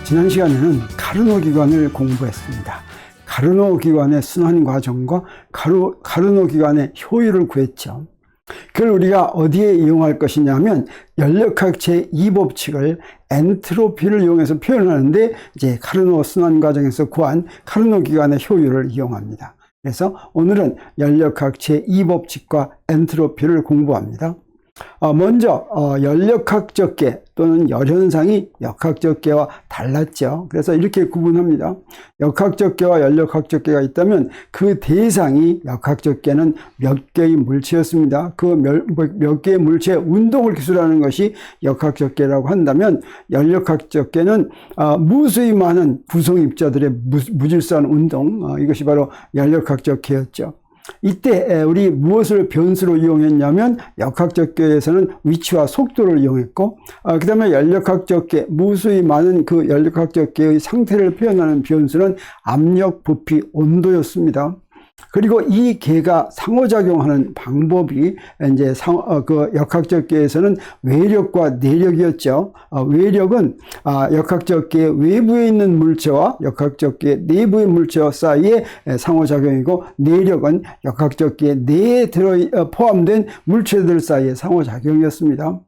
지난 시간에는 카르노 기관을 공부했습니다. 카르노 기관의 순환 과정과 카르노 기관의 효율을 구했죠. 그걸 우리가 어디에 이용할 것이냐면 연력학 제2법칙을 엔트로피를 이용해서 표현하는데 이제 카르노 순환 과정에서 구한 카르노 기관의 효율을 이용합니다. 그래서 오늘은 연력학 제2법칙과 엔트로피를 공부합니다. 먼저 연력학적 계 또는 열현상이 역학적 계와 달랐죠. 그래서 이렇게 구분합니다. 역학적 계와 연력학적 계가 있다면 그 대상이 역학적 계는 몇 개의 물체였습니다. 그 몇 개의 물체의 운동을 기술하는 것이 역학적 계라고 한다면 연력학적 계는 무수히 많은 구성 입자들의 무질서한 운동, 이것이 바로 연력학적 계였죠. 이때 우리 무엇을 변수로 이용했냐면 역학적 계에서는 위치와 속도를 이용했고 그 다음에 연력학적 계, 무수히 많은 그 연력학적 계의 상태를 표현하는 변수는 압력, 부피, 온도였습니다. 그리고 이 계가 상호작용하는 방법이 이제 그 역학적 계에서는 외력과 내력이었죠. 외력은 역학적 계 외부에 있는 물체와 역학적 계 내부의 물체와 사이에 상호작용이고, 내력은 역학적 계 내에 포함된 물체들 사이의 상호작용이었습니다.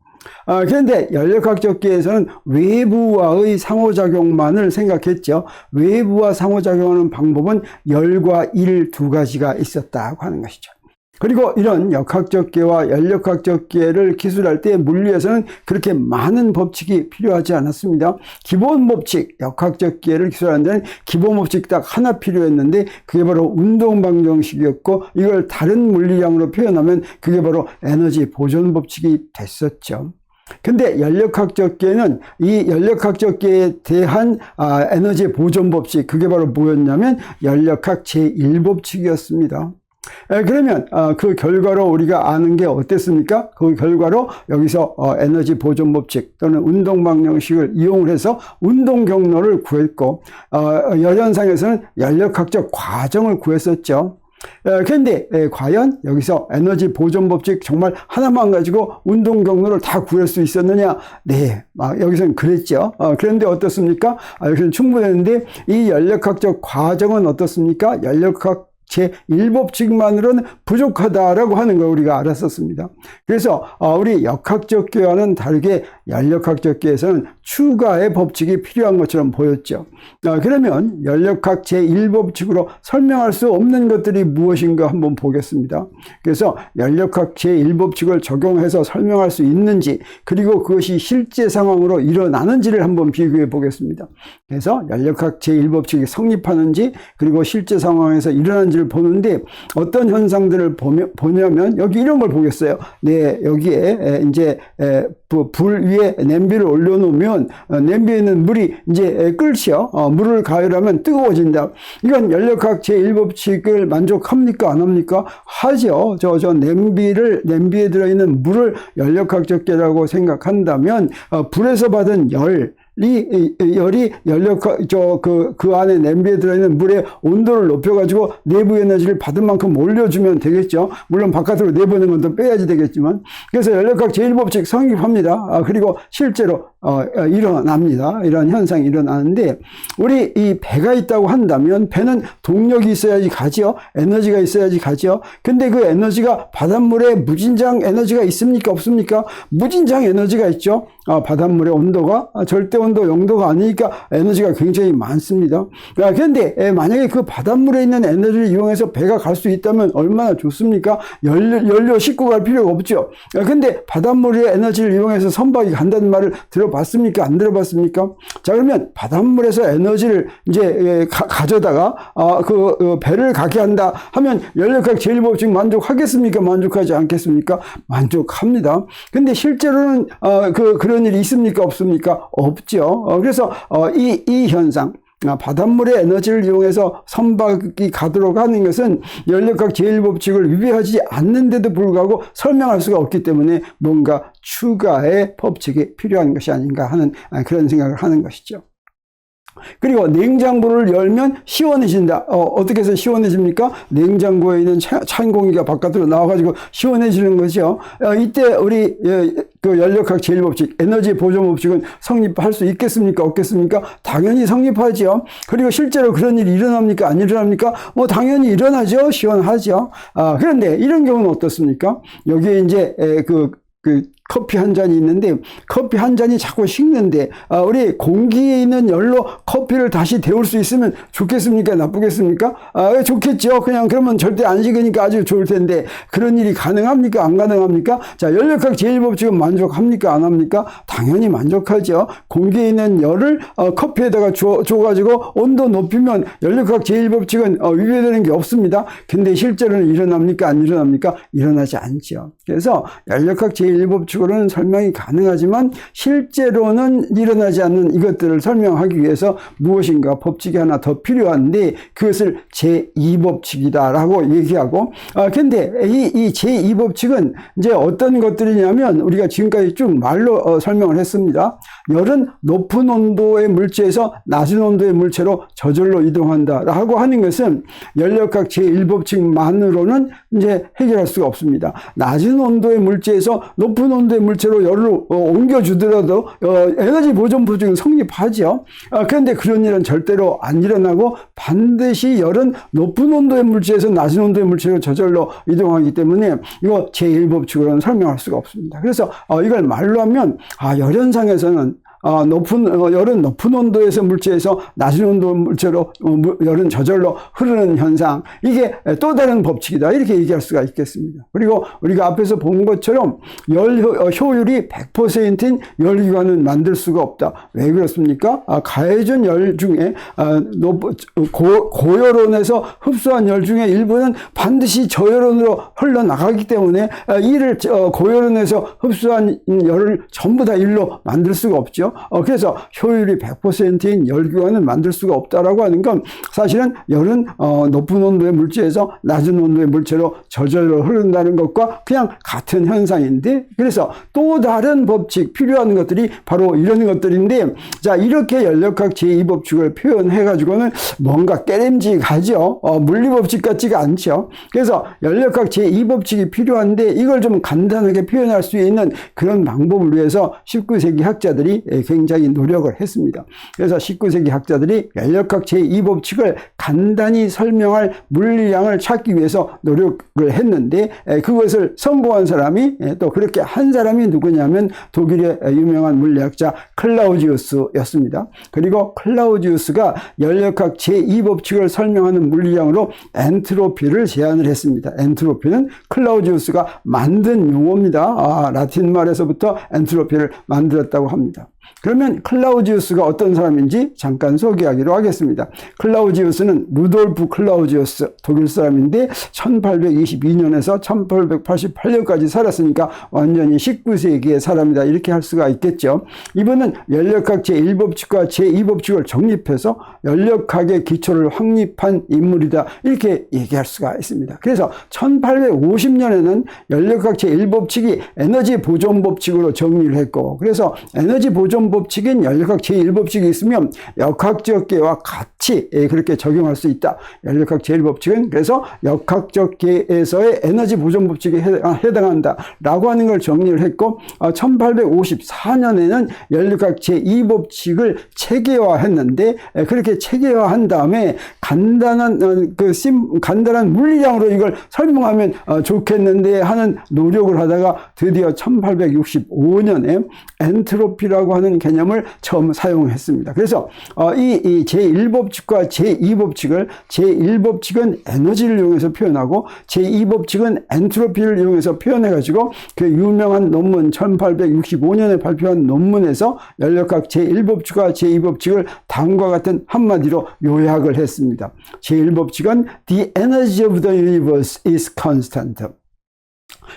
그런데 연력학적 계에서는 외부와의 상호작용만을 생각했죠. 외부와 상호작용하는 방법은 열과 일 두 가지가 있었다고 하는 것이죠. 그리고 이런 역학적 계와 연력학적 계를 기술할 때 물리에서는 그렇게 많은 법칙이 필요하지 않았습니다. 기본 법칙, 역학적 계를 기술하는 데는 기본 법칙 딱 하나 필요했는데 그게 바로 운동방정식이었고, 이걸 다른 물리량으로 표현하면 그게 바로 에너지 보존 법칙이 됐었죠. 근데 연력학적 계는 이 연력학적 계에 대한 에너지 보존 법칙, 그게 바로 뭐였냐면 연력학 제1법칙이었습니다. 그러면 그 결과로 우리가 아는 게 어땠습니까? 그 결과로 여기서 에너지 보존 법칙 또는 운동 방정식을 이용을 해서 운동 경로를 구했고, 열현상에서는 연력학적 과정을 구했었죠. 그런데 과연 여기서 에너지 보존 법칙 정말 하나만 가지고 운동 경로를 다 구할 수 있었느냐? 네, 여기서는 그랬죠. 그런데 어떻습니까? 여기서는 충분했는데 이 연력학적 과정은 어떻습니까? 연력학 제1법칙만으로는 부족하다라고 하는 걸 우리가 알았었습니다. 그래서 우리 역학적 계와는 다르게 연력학적 계에서는 추가의 법칙이 필요한 것처럼 보였죠. 그러면 연력학 제1법칙으로 설명할 수 없는 것들이 무엇인가 한번 보겠습니다. 그래서 연력학 제1법칙을 적용해서 설명할 수 있는지, 그리고 그것이 실제 상황으로 일어나는지를 한번 비교해 보겠습니다. 그래서 연력학 제1법칙이 성립하는지, 그리고 실제 상황에서 일어나는지 를 보는데 어떤 현상들을 보냐면 여기 이런 걸 보겠어요. 네, 여기에 이제 불 위에 냄비를 올려놓으면 냄비에 있는 물이 이제 끓죠. 물을 가열하면 뜨거워진다. 이건 연력학 제1법칙을 만족합니까? 안 합니까? 하죠. 저 냄비에 들어있는 물을 연력학적 계라고 생각한다면 불에서 받은 열이 그 안에 냄비에 들어있는 물의 온도를 높여가지고 내부 에너지를 받은 만큼 올려주면 되겠죠. 물론 바깥으로 내보내는 건 더 빼야지 되겠지만. 그래서 연력학 제1법칙 성립합니다. 그리고 실제로 일어납니다. 이런 현상이 일어나는데, 우리 이 배가 있다고 한다면 배는 동력이 있어야지 가죠. 에너지가 있어야지 가죠. 근데 그 에너지가 바닷물에 무진장 에너지가 있습니까? 없습니까? 무진장 에너지가 있죠. 바닷물의 온도가 절대 온도 0도가 아니니까 에너지가 굉장히 많습니다. 그런데 만약에 그 바닷물에 있는 에너지를 이용해서 배가 갈 수 있다면 얼마나 좋습니까? 연료 싣고 갈 필요가 없죠. 근데 바닷물의 에너지를 이용해서 선박이 간다는 말을 들어봤습니까? 안 들어봤습니까? 자, 그러면 바닷물에서 에너지를 이제 가져다가 그 배를 가게 한다 하면 연력학 제1법칙 만족하겠습니까? 만족하지 않겠습니까? 만족합니다. 근데 실제로는 그런 일이 있습니까? 없습니까? 없죠. 그래서 이 현상, 바닷물의 에너지를 이용해서 선박이 가도록 하는 것은 연력학 제1법칙을 위배하지 않는데도 불구하고 설명할 수가 없기 때문에 뭔가 추가의 법칙이 필요한 것이 아닌가 하는 그런 생각을 하는 것이죠. 그리고 냉장고를 열면 시원해진다. 어떻게 해서 시원해집니까? 냉장고에 있는 찬 공기가 바깥으로 나와가지고 시원해지는 거죠. 이때 우리 그 연력학 제1법칙, 에너지 보존 법칙은 성립할 수 있겠습니까? 없겠습니까? 당연히 성립하죠. 그리고 실제로 그런 일이 일어납니까? 안 일어납니까? 뭐 당연히 일어나죠. 시원하죠. 그런데 이런 경우는 어떻습니까? 여기에 이제 그 커피 한 잔이 있는데 커피 한 잔이 자꾸 식는데 우리 공기에 있는 열로 커피를 다시 데울 수 있으면 좋겠습니까? 나쁘겠습니까? 좋겠죠. 그냥 그러면 절대 안 식으니까 아주 좋을 텐데 그런 일이 가능합니까? 안 가능합니까? 자, 연력학 제1법칙은 만족합니까? 안 합니까? 당연히 만족하죠. 공기에 있는 열을 커피에다가 줘가지고 온도 높이면 연력학 제1법칙은 위배되는 게 없습니다. 근데 실제로는 일어납니까? 안 일어납니까? 일어나지 않죠. 그래서 연력학 제1법칙 으로는 설명이 가능하지만 실제로는 일어나지 않는 이것들을 설명하기 위해서 무엇인가 법칙이 하나 더 필요한데 그것을 제2법칙이다라고 얘기하고 근데 이 제2법칙은 이제 어떤 것들이냐면 우리가 지금까지 쭉 말로 설명을 했습니다. 열은 높은 온도의 물체에서 낮은 온도의 물체로 저절로 이동한다라고 하는 것은 연력학 제1법칙만으로는 이제 해결할 수가 없습니다. 낮은 온도의 물체에서 높은 온도의 물체로 열을 옮겨주더라도 에너지 보존 법칙은 성립하죠. 그런데 그런 일은 절대로 안 일어나고 반드시 열은 높은 온도의 물체에서 낮은 온도의 물체로 저절로 이동하기 때문에 이거 제1법칙으로는 설명할 수가 없습니다. 그래서 이걸 말로 하면 열현상에서는 열은 높은 온도에서 물체에서 낮은 온도 물체로 열은 저절로 흐르는 현상, 이게 또 다른 법칙이다 이렇게 얘기할 수가 있겠습니다. 그리고 우리가 앞에서 본 것처럼 열 효율이 100%인 열기관은 만들 수가 없다. 왜 그렇습니까? 가해준 열 중에 고열온에서 흡수한 열 중에 일부는 반드시 저열온으로 흘러나가기 때문에 이를 고열온에서 흡수한 열을 전부 다 일로 만들 수가 없죠. 그래서 효율이 100%인 열기관을 만들 수가 없다라고 하는 건 사실은 열은 높은 온도의 물체에서 낮은 온도의 물체로 저절로 흐른다는 것과 그냥 같은 현상인데 그래서 또 다른 법칙 필요한 것들이 바로 이런 것들인데 자 이렇게 연력학 제2법칙을 표현해 가지고는 뭔가 깨름직하죠. 물리법칙 같지가 않죠. 그래서 연력학 제2법칙이 필요한데 이걸 좀 간단하게 표현할 수 있는 그런 방법을 위해서 19세기 학자들이 굉장히 노력을 했습니다. 그래서 19세기 학자들이 연력학 제2법칙을 간단히 설명할 물리량을 찾기 위해서 노력을 했는데 그것을 성공한 사람이 또 그렇게 한 사람이 누구냐면 독일의 유명한 물리학자 클라우지우스였습니다. 그리고 클라우지우스가 연력학 제2법칙을 설명하는 물리량으로 엔트로피를 제안을 했습니다. 엔트로피는 클라우지우스가 만든 용어입니다. 라틴 말에서부터 엔트로피를 만들었다고 합니다. 그러면 클라우지우스가 어떤 사람인지 잠깐 소개하기로 하겠습니다. 클라우지우스는 루돌프 클라우지우스 독일 사람인데 1822년에서 1888년까지 살았으니까 완전히 19세기의 사람이다 이렇게 할 수가 있겠죠. 이분은 연력학 제1법칙과 제2법칙을 정립해서 연력학의 기초를 확립한 인물이다 이렇게 얘기할 수가 있습니다. 그래서 1850년에는 연력학 제1법칙이 에너지 보존 법칙으로 정리를 했고 그래서 에너지 보존 법칙인 연력학 제1법칙이 있으면 역학적 계와 같이 그렇게 적용할 수 있다. 연력학 제1법칙은 그래서 역학적 계에서의 에너지 보존 법칙에 해당한다 라고 하는 걸 정리를 했고 1854년에는 연력학 제2법칙을 체계화했는데 그렇게 체계화한 다음에 간단한 물리량으로 이걸 설명하면 좋겠는데 하는 노력을 하다가 드디어 1865년에 엔트로피라고 하는 개념을 처음 사용했습니다. 그래서 이 제1법칙과 제2법칙을 제1법칙은 에너지를 이용해서 표현하고 제2법칙은 엔트로피를 이용해서 표현해가지고 그 유명한 논문 1865년에 발표한 논문에서 연력학 제1법칙과 제2법칙을 다음과 같은 한마디로 요약을 했습니다. 제1법칙은 The energy of the universe is constant.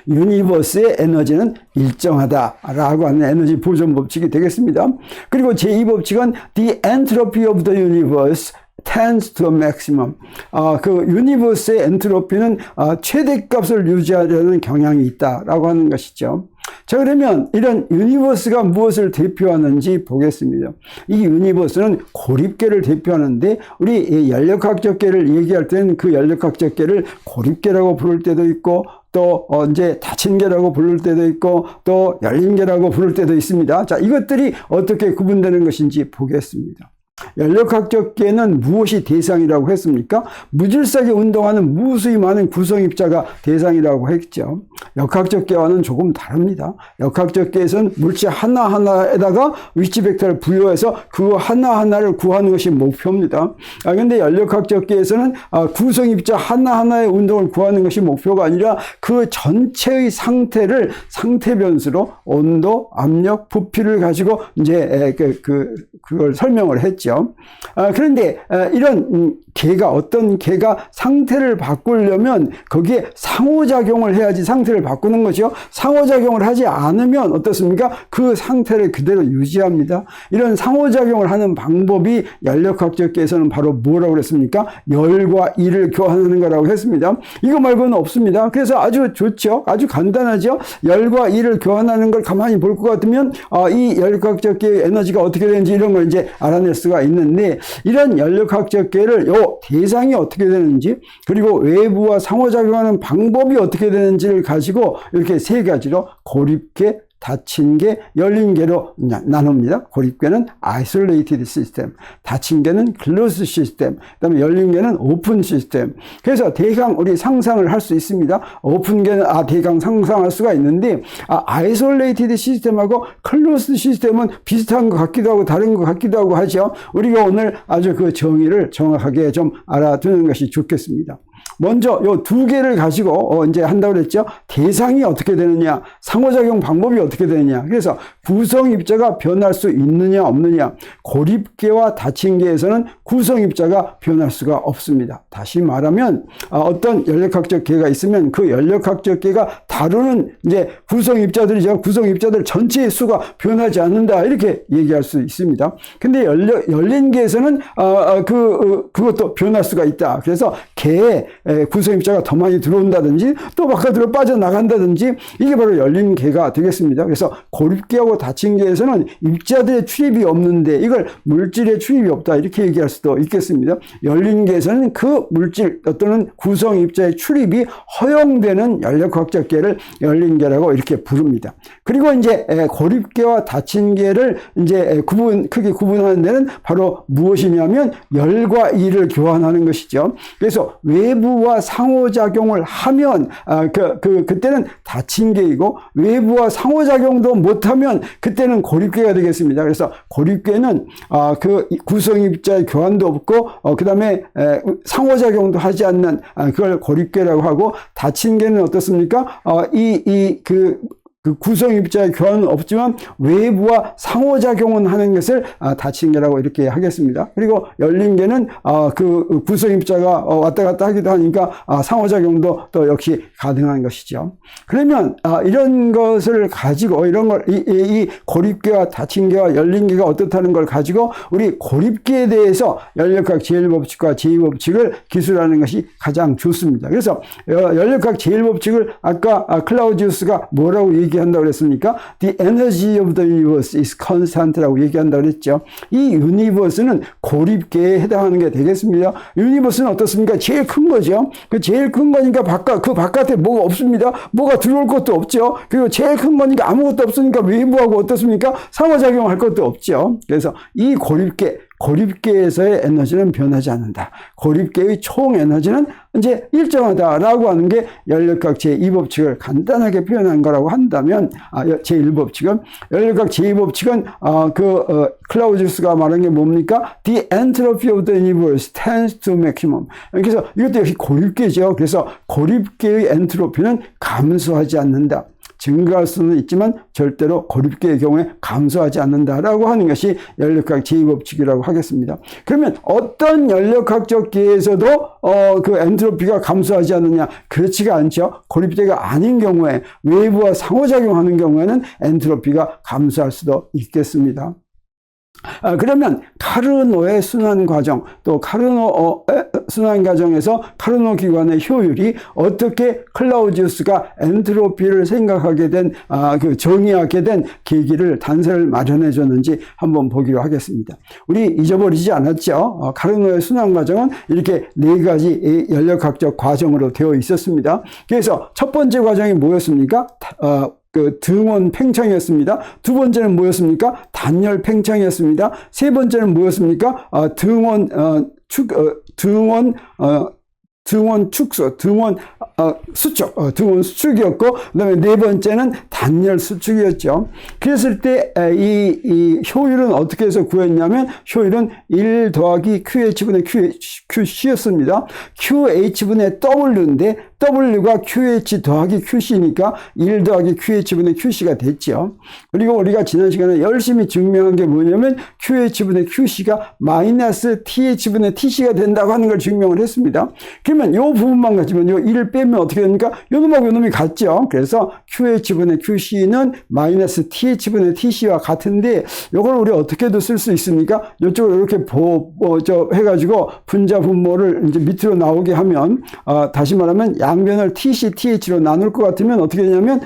유니버스의 에너지는 일정하다라고 하는 에너지 보존 법칙이 되겠습니다. 그리고 제2법칙은 The entropy of the universe tends to a maximum. 그 유니버스의 엔트로피는 최대값을 유지하려는 경향이 있다라고 하는 것이죠. 자, 그러면 이런 유니버스가 무엇을 대표하는지 보겠습니다. 이 유니버스는 고립계를 대표하는데, 우리 연력학적 계를 얘기할 때는 그 연력학적 계를 고립계라고 부를 때도 있고, 또 이제 닫힌 계라고 부를 때도 있고, 또 열린 계라고 부를 때도 있습니다. 자, 이것들이 어떻게 구분되는 것인지 보겠습니다. 연력학적 계는 무엇이 대상이라고 했습니까? 무질서하게 운동하는 무수히 많은 구성입자가 대상이라고 했죠. 역학적 계와는 조금 다릅니다. 역학적 계에서는 물질 하나하나에다가 위치 벡터를 부여해서 그 하나하나를 구하는 것이 목표입니다. 근데 연력학적 계에서는 구성입자 하나하나의 운동을 구하는 것이 목표가 아니라 그 전체의 상태를 상태 변수로 온도, 압력, 부피를 가지고 이제 그걸 설명을 했죠. 그런데 이런 계가, 어떤 계가 상태를 바꾸려면 거기에 상호작용을 해야지 상태를 바꾸는 거죠. 상호작용을 하지 않으면 어떻습니까? 그 상태를 그대로 유지합니다. 이런 상호작용을 하는 방법이 연력학적 계에서는 바로 뭐라고 그랬습니까? 열과 일을 교환하는 거라고 했습니다. 이거 말고는 없습니다. 그래서 아주 좋죠. 아주 간단하죠. 열과 일을 교환하는 걸 가만히 볼 것 같으면 이 연력학적 계의 에너지가 어떻게 되는지 이런 걸 이제 알아낼 수가 있는데, 이런 연력학적 계를 대상이 어떻게 되는지, 그리고 외부와 상호작용하는 방법이 어떻게 되는지를 가지고 이렇게 세 가지로 고립계, 닫힌 계, 열린 계로 나눕니다. 고립계는 isolated system, 닫힌 계는 closed system, 그다음에 열린 계는 open system. 그래서 대강 우리 상상을 할 수 있습니다. 오픈 계는 대강 상상할 수가 있는데, isolated system하고 closed system은 비슷한 것 같기도 하고 다른 것 같기도 하고 하죠. 우리가 오늘 아주 그 정의를 정확하게 좀 알아두는 것이 좋겠습니다. 먼저 요 두 개를 가지고 이제 한다고 그랬죠. 대상이 어떻게 되느냐, 상호작용 방법이 어떻게 되느냐. 그래서 구성입자가 변할 수 있느냐 없느냐. 고립계와 닫힌 계에서는 구성입자가 변할 수가 없습니다. 다시 말하면 어떤 연력학적 계가 있으면 그 연력학적 계가 다루는 이제 구성입자들이죠. 구성입자들 전체의 수가 변하지 않는다, 이렇게 얘기할 수 있습니다. 근데 열린 계에서는 그것도 변할 수가 있다. 그래서 계에 구성입자가 더 많이 들어온다든지 또 바깥으로 빠져나간다든지, 이게 바로 열린 계가 되겠습니다. 그래서 고립계하고 닫힌 계에서는 입자들의 출입이 없는데 이걸 물질의 출입이 없다, 이렇게 얘기할 수도 있겠습니다. 열린 계에서는 그 물질 또는 구성입자의 출입이 허용되는 연력학적 계를 열린 계라고 이렇게 부릅니다. 그리고 이제 고립계와 닫힌 계를 이제 크게 구분하는 데는 바로 무엇이냐면 열과 일을 교환하는 것이죠. 그래서 외부와 상호작용을 하면 그때는 닫힌 계이고, 외부와 상호작용도 못하면 그때는 고립계가 되겠습니다. 그래서 고립계는 그 구성입자의 교환도 없고 그 다음에 상호작용도 하지 않는 그걸 고립계라고 하고, 닫힌 계는 어떻습니까? 그 구성입자의 교환은 없지만 외부와 상호작용은 하는 것을 닫힌 계라고 이렇게 하겠습니다. 그리고 열린 계는 그 구성입자가 왔다 갔다 하기도 하니까 상호작용도 또 역시 가능한 것이죠. 그러면 이런 것을 가지고 이 고립계와 닫힌 계와 열린 계가 어떻다는 걸 가지고 우리 고립계에 대해서 연력학 제1법칙과 제2법칙을 기술하는 것이 가장 좋습니다. 그래서 연력학 제1법칙을 아까 클라우지우스가 뭐라고 얘기한다고 그랬습니까? The energy of the universe is constant라고 얘기한다고 그랬죠. 이 유니버스는 고립계에 해당하는 게 되겠습니다. 유니버스는 어떻습니까? 제일 큰 거죠. 그 제일 큰 거니까 그 바깥에 뭐가 없습니다. 뭐가 들어올 것도 없죠. 그리고 제일 큰 거니까 아무것도 없으니까 외부하고 어떻습니까? 상호작용할 것도 없죠. 그래서 이 고립계에서의 에너지는 변하지 않는다. 고립계의 총 에너지는 이제 일정하다라고 하는 게 연력학 제2법칙을 간단하게 표현한 거라고 한다면, 제1법칙은, 연력학 제2법칙은 클라우지우스가 말한 게 뭡니까? The entropy of the universe tends to maximum. 그래서 이것도 역시 고립계죠. 그래서 고립계의 엔트로피는 감소하지 않는다. 증가할 수는 있지만 절대로 고립계의 경우에 감소하지 않는다라고 하는 것이 연력학 제2법칙이라고 하겠습니다. 그러면 어떤 연력학적 계에서도 그 엔트로피가 감소하지 않느냐? 그렇지가 않죠. 고립계가 아닌 경우에, 외부와 상호작용하는 경우에는 엔트로피가 감소할 수도 있겠습니다. 그러면 카르노의 순환 과정, 또 카르노 순환 과정에서 카르노 기관의 효율이 어떻게 클라우디우스가 엔트로피를 생각하게 된, 정의하게 된 계기를 단서를 마련해 줬는지 한번 보기로 하겠습니다. 우리 잊어버리지 않았죠? 카르노의 순환 과정은 이렇게 네 가지 연력학적 과정으로 되어 있었습니다. 그래서 첫 번째 과정이 뭐였습니까? 등원 팽창이었습니다. 두 번째는 뭐였습니까? 단열 팽창이었습니다. 세 번째는 뭐였습니까? 등원 축소, 등원 수축이었고, 그 다음에 네 번째는 단열 수축이었죠. 그랬을 때, 이 효율은 어떻게 해서 구했냐면, 효율은 1 더하기 QH분의 QC였습니다. QH분의 W인데, W가 QH 더하기 QC니까 1 더하기 QH분의 QC가 됐죠. 그리고 우리가 지난 시간에 열심히 증명한 게 뭐냐면, QH분의 QC가 마이너스 TH분의 TC가 된다고 하는 걸 증명을 했습니다. 그러면 요 부분만 가지면 요 1을 빼면 어떻게 됩니까? 요 놈하고 요 놈이 같죠. 그래서 QH분의 QC는 마이너스 TH분의 TC와 같은데 요걸 우리 어떻게도 쓸 수 있습니까? 요쪽으로 이렇게 해가지고 분자 분모를 이제 밑으로 나오게 하면, 다시 말하면 양변을 TC, TH로 나눌 것 같으면 어떻게 되냐면,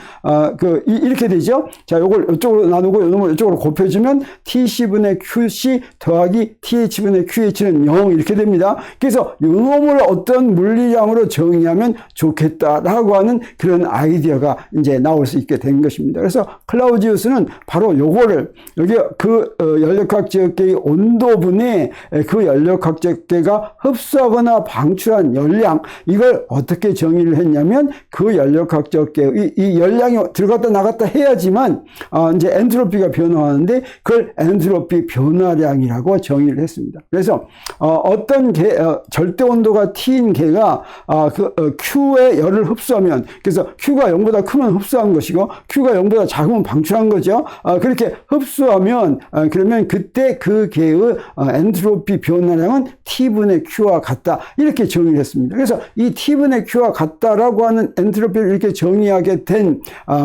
이렇게 되죠. 자, 요걸 이쪽으로 나누고 요 놈을 이쪽으로 곱해주면 TC분의 QC 더하기 TH분의 QH는 0 이렇게 됩니다. 그래서 요 놈을 어떤 물리량으로 정의하면 좋겠다라고 하는 그런 아이디어가 이제 나올 수 있게 된 것입니다. 그래서 클라우디우스는 바로 요거를 여기 연력학적계의 온도분에 그 연력학적계가 흡수하거나 방출한 열량, 이걸 어떻게 정의를 했냐면 그 연력학적계 이 열량이 들어갔다 나갔다 해야지만 이제 엔트로피가 변화하는데 그걸 엔트로피 변화량이라고 정의를 했습니다. 그래서 어떤 절대 온도가 T인 개가 Q의 열을 흡수하면, 그래서 Q가 0보다 크면 흡수한 것이고 Q가 0보다 작으면 방출한 거죠. 그렇게 흡수하면 그러면 그때 그 개의 엔트로피 변화량은 T분의 Q와 같다, 이렇게 정의를 했습니다. 그래서 이 T분의 Q와 같다라고 하는 엔트로피를 이렇게 정의하게 된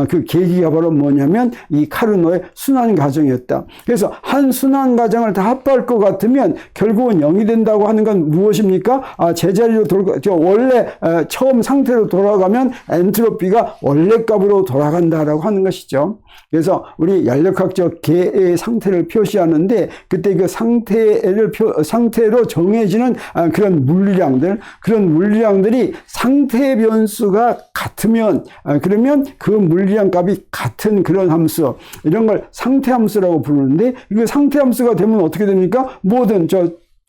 그 계기가 바로 뭐냐면 이 카르노의 순환 과정이었다. 그래서 한 순환 과정을 다 합할 것 같으면 결국은 0이 된다고 하는 건 무엇입니까? 제자리로 원래 처음 상태로 돌아가면 엔트로피가 원래 값으로 돌아간다라고 하는 것이죠. 그래서 우리 연력학적 계의 상태를 표시하는데 그때 그 상태로 정해지는 그런 물리량들이 상태 변수가 같으면, 그러면 그 물리량 값이 같은 그런 함수, 이런 걸 상태 함수라고 부르는데, 이거 상태 함수가 되면 어떻게 됩니까? 뭐든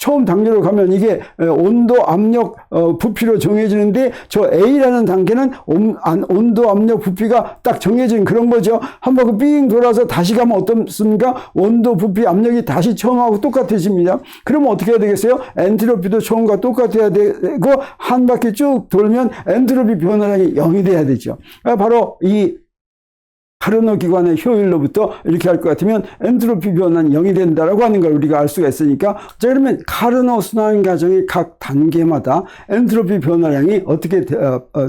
처음 단계로 가면 이게 온도, 압력, 부피로 정해지는데 저 A라는 단계는 온도, 압력, 부피가 딱 정해진 그런 거죠. 한 바퀴 삥 돌아서 다시 가면 어떻습니까? 온도, 부피, 압력이 다시 처음하고 똑같아집니다. 그러면 어떻게 해야 되겠어요? 엔트로피도 처음과 똑같아야 되고 한 바퀴 쭉 돌면 엔트로피 변화량이 0이 돼야 되죠. 바로 이 카르노 기관의 효율로부터 이렇게 할 것 같으면 엔트로피 변화는 0이 된다라고 하는 걸 우리가 알 수가 있으니까, 자, 그러면 카르노 순환 과정의 각 단계마다 엔트로피 변화량이 어떻게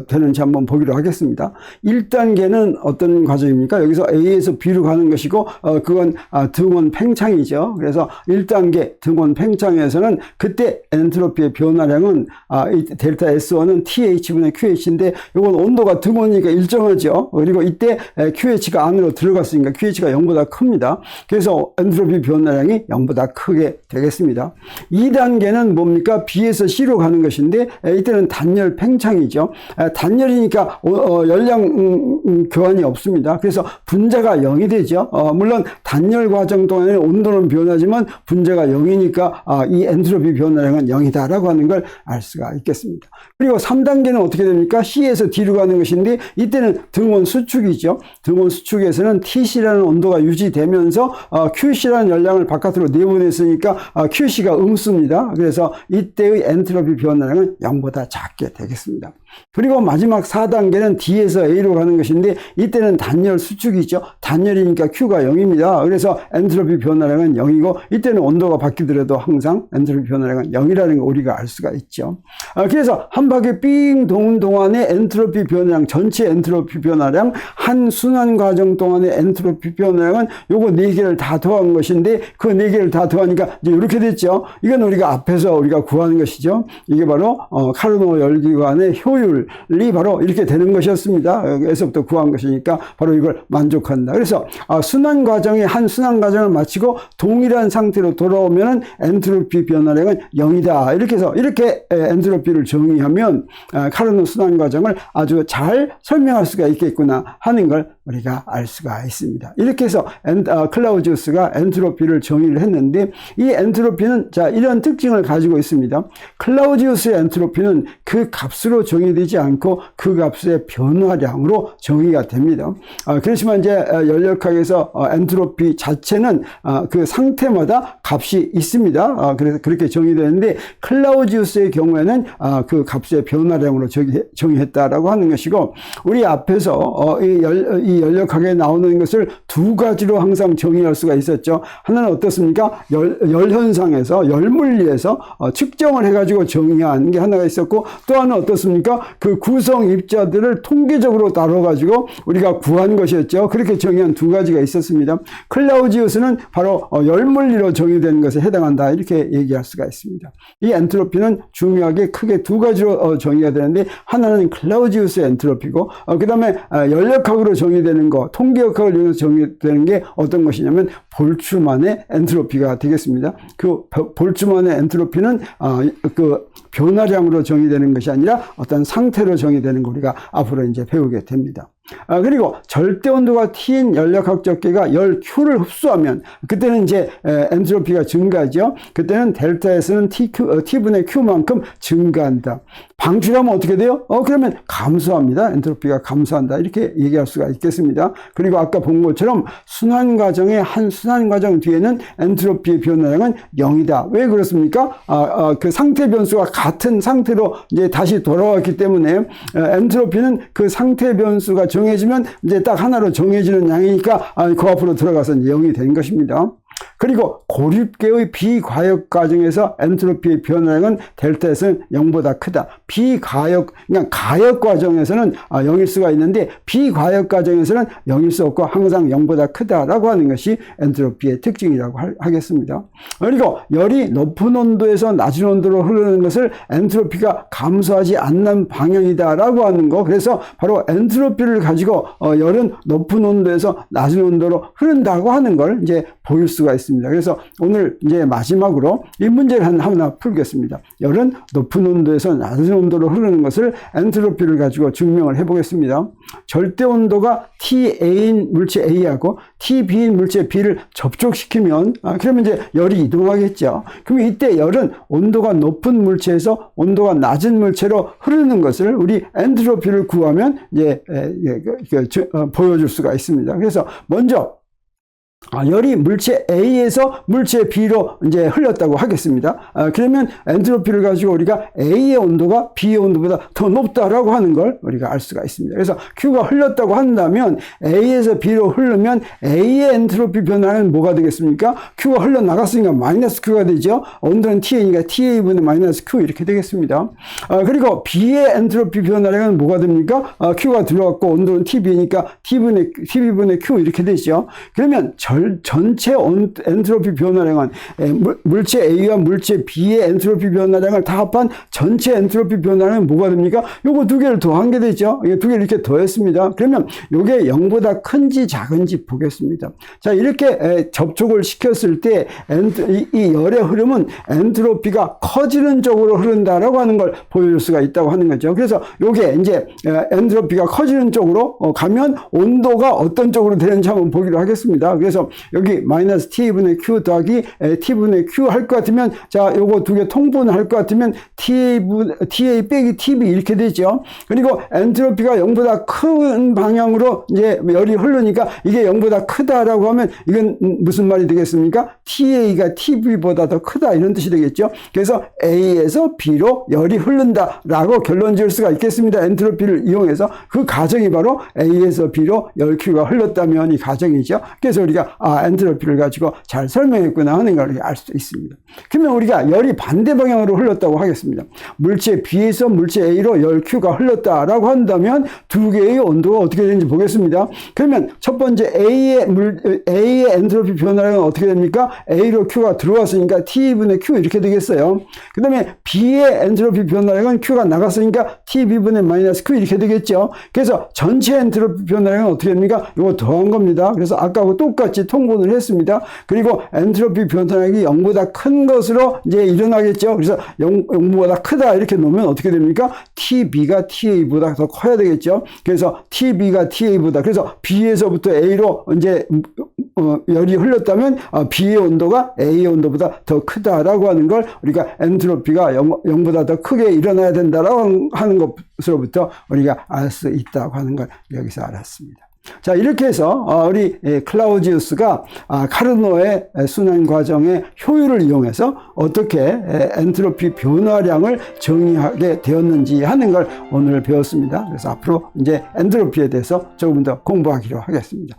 되는지 한번 보기로 하겠습니다. 1단계는 어떤 과정입니까? 여기서 A에서 B로 가는 것이고, 그건 등원 팽창이죠. 그래서 1단계 등원 팽창에서는 그때 엔트로피의 변화량은 델타 S1은 TH분의 QH인데, 이건 온도가 등원이니까 일정하죠. 그리고 이때 QH가 안으로 들어갔으니까 QH가 0보다 큽니다. 그래서 엔트로피 변화량이 0보다 크게 되겠습니다. 2단계는 뭡니까? B에서 C로 가는 것인데, 이때는 단열 팽창이죠. 단열이니까 열량 교환이 없습니다. 그래서 분자가 0이 되죠. 물론 단열 과정 동안에 온도는 변하지만 분자가 0이니까 이 엔트로피 변화량은 0이다라고 하는 걸 알 수가 있겠습니다. 그리고 3단계는 어떻게 됩니까? C에서 D로 가는 것인데, 이때는 등원 수축이죠. 등원 수축에서는 TC라는 온도가 유지되면서 QC라는 열량을 바깥으로 내보냈으니까 QC가 음수입니다. 그래서 이때의 엔트로피 변화량은 0보다 작게 되겠습니다. 그리고 마지막 4단계는 D에서 A로 가는 것인데, 이때는 단열 수축이죠. 단열이니까 Q가 0입니다. 그래서 엔트로피 변화량은 0이고, 이때는 온도가 바뀌더라도 항상 엔트로피 변화량은 0이라는 거 우리가 알 수가 있죠. 그래서 한 바퀴 삥 도는 동안에 엔트로피 변화량, 전체 엔트로피 변화량, 한 순환 과정 동안의 엔트로피 변화량은 요거 4개를 다 더한 것인데 그 4개를 다 더하니까 이제 이렇게 됐죠. 이건 우리가 앞에서 우리가 구하는 것이죠. 이게 바로 카르노 열기관의 효율이 바로 이렇게 되는 것이었습니다. 여기서부터 구한 것이니까 바로 이걸 만족한다. 그래서 순환 과정의 한 순환 과정을 마치고 동일한 상태로 돌아오면은 엔트로피 변화량은 0이다. 이렇게 해서 이렇게 엔트로피를 정의하면 카르노 순환 과정을 아주 잘 설명할 수가 있겠구나 하는 걸 우리가 알 수가 있습니다. 이렇게 해서 클라우지우스가 엔트로피를 정의를 했는데 이 엔트로피는 자 이런 특징을 가지고 있습니다. 클라우지우스의 엔트로피는 그 값으로 정의되지 않고 그 값의 변화량으로 정의가 됩니다. 그렇지만 이제 열역학에서 엔트로피 자체는 그 상태마다 값이 있습니다. 그래서 그렇게 정의되는데 클라우지우스의 경우에는 그 값의 변화량으로 정의했다라고 하는 것이고 우리 앞에서 이 열역학에 나오는 것을 두 가지로 항상 정의할 수가 있었죠. 하나는 어떻습니까? 열현상에서 열물리에서 측정을 해가지고 정의한 게 하나가 있었고 또 하나는 어떻습니까? 그 구성 입자들을 통계적으로 다뤄가지고 우리가 구한 것이었죠. 그렇게 정의한 두 가지가 있었습니다. 클라우지우스는 바로 열물리로 정의된 것에 해당한다 이렇게 얘기할 수가 있습니다. 이 엔트로피는 중요하게 크게 두 가지로 정의가 되는데 하나는 클라우지우스의 엔트로피고 그 다음에 열역학으로 정의되는 거 통계역학을 이용해서 정의되는 게 어떤 것이냐면 볼츠만의 엔트로피가 되겠습니다. 그 볼츠만의 엔트로피는 그 변화량으로 정의되는 것이 아니라 어떤 상태로 정의되는 거 우리가 앞으로 이제 배우게 됩니다. 그리고 절대 온도가 T인 열역학적 계가 열 Q를 흡수하면 그때는 이제 엔트로피가 증가하죠. 그때는 델타에서는 T분의 Q만큼 증가한다. 방출하면 어떻게 돼요? 그러면 감소합니다. 엔트로피가 감소한다. 이렇게 얘기할 수가 있겠습니다. 그리고 아까 본 것처럼 순환 과정의 한 순환 과정 뒤에는 엔트로피의 변화량은 0이다. 왜 그렇습니까? 그 상태 변수가 같은 상태로 이제 다시 돌아왔기 때문에 엔트로피는 그 상태 변수가 정해지면 이제 딱 하나로 정해지는 양이니까 그 앞으로 들어가서 0이 된 것입니다. 그리고 고립계의 비과역 과정에서 엔트로피의 변화량은 델타에서는 0보다 크다. 비과역, 그냥 가역 과정에서는 0일 수가 있는데 비과역 과정에서는 0일 수 없고 항상 0보다 크다라고 하는 것이 엔트로피의 특징이라고 하겠습니다. 그리고 열이 높은 온도에서 낮은 온도로 흐르는 것을 엔트로피가 감소하지 않는 방향이다라고 하는 거. 그래서 바로 엔트로피를 가지고 열은 높은 온도에서 낮은 온도로 흐른다고 하는 걸 이제 보일 수가 있습니다. 그래서 오늘 이제 마지막으로 이 문제를 하나 풀겠습니다. 열은 높은 온도에서 낮은 온도로 흐르는 것을 엔트로피를 가지고 증명을 해보겠습니다. 절대 온도가 TA인 물체 A하고 TB인 물체 B를 접촉시키면 그러면 이제 열이 이동하겠죠. 그럼 이때 열은 온도가 높은 물체에서 온도가 낮은 물체로 흐르는 것을 우리 엔트로피를 구하면 이제 보여줄 수가 있습니다. 그래서 먼저 열이 물체 A에서 물체 B로 이제 흘렀다고 하겠습니다. 그러면 엔트로피를 가지고 우리가 A의 온도가 B의 온도보다 더 높다라고 하는 걸 우리가 알 수가 있습니다. 그래서 Q가 흘렀다고 한다면 A에서 B로 흐르면 A의 엔트로피 변화는 뭐가 되겠습니까? Q가 흘러나갔으니까 마이너스 Q가 되죠. 온도는 TA니까 TA분의 마이너스 Q 이렇게 되겠습니다. 그리고 B의 엔트로피 변화량은 뭐가 됩니까? Q가 들어갔고 온도는 TB니까 TB분의 Q 이렇게 되죠. 그러면 전체 엔트로피 변화량은 물체 A와 물체 B의 엔트로피 변화량을 다 합한 전체 엔트로피 변화량은 뭐가 됩니까? 요거 두 개를 더한 게 되죠. 두 개를 이렇게 더했습니다. 그러면 요게 0보다 큰지 작은지 보겠습니다. 자, 이렇게 접촉을 시켰을 때 이 열의 흐름은 엔트로피가 커지는 쪽으로 흐른다라고 하는 걸 보여줄 수가 있다고 하는 거죠. 그래서 요게 이제 엔트로피가 커지는 쪽으로 가면 온도가 어떤 쪽으로 되는지 한번 보기로 하겠습니다. 그래서 여기 마이너스 T분의 Q 더하기 T분의 Q 할 것 같으면 자 요거 두 개 통분할 것 같으면 TA 빼기 TB 이렇게 되죠. 그리고 엔트로피가 0보다 큰 방향으로 이제 열이 흐르니까 이게 0보다 크다라고 하면 이건 무슨 말이 되겠습니까? TA가 TB보다 더 크다 이런 뜻이 되겠죠. 그래서 A에서 B로 열이 흐른다라고 결론 지을 수가 있겠습니다. 엔트로피를 이용해서 그 가정이 바로 A에서 B로 열 Q가 흘렀다면 이 가정이죠. 그래서 우리가 우리가 엔트로피를 가지고 잘 설명했구나 하는 걸 알 수 있습니다. 그러면 우리가 열이 반대 방향으로 흘렀다고 하겠습니다. 물체 B에서 물체 A로 열 Q가 흘렀다라고 한다면 두 개의 온도가 어떻게 되는지 보겠습니다. 그러면 첫 번째 A의 엔트로피 변화량은 어떻게 됩니까? A로 Q가 들어왔으니까 T분의 Q 이렇게 되겠어요. 그 다음에 B의 엔트로피 변화량은 Q가 나갔으니까 TB분의 마이너스 Q 이렇게 되겠죠. 그래서 전체 엔트로피 변화량은 어떻게 됩니까? 이거 더한 겁니다. 그래서 아까하고 똑같이 통분을 했습니다. 그리고 엔트로피 변화량이 0보다 큰 것으로 이제 일어나겠죠. 그래서 0보다 크다 이렇게 놓으면 어떻게 됩니까? TB가 TA보다 더 커야 되겠죠. 그래서 TB가 TA보다, 그래서 B에서부터 A로 이제 열이 흘렀다면 B의 온도가 A의 온도보다 더 크다라고 하는 걸 우리가 엔트로피가 0보다 더 크게 일어나야 된다라고 하는 것으로부터 우리가 알 수 있다고 하는 걸 여기서 알았습니다. 자, 이렇게 해서 우리 클라우지우스가 카르노의 순환 과정의 효율을 이용해서 어떻게 엔트로피 변화량을 정의하게 되었는지 하는 걸 오늘 배웠습니다. 그래서 앞으로 이제 엔트로피에 대해서 조금 더 공부하기로 하겠습니다.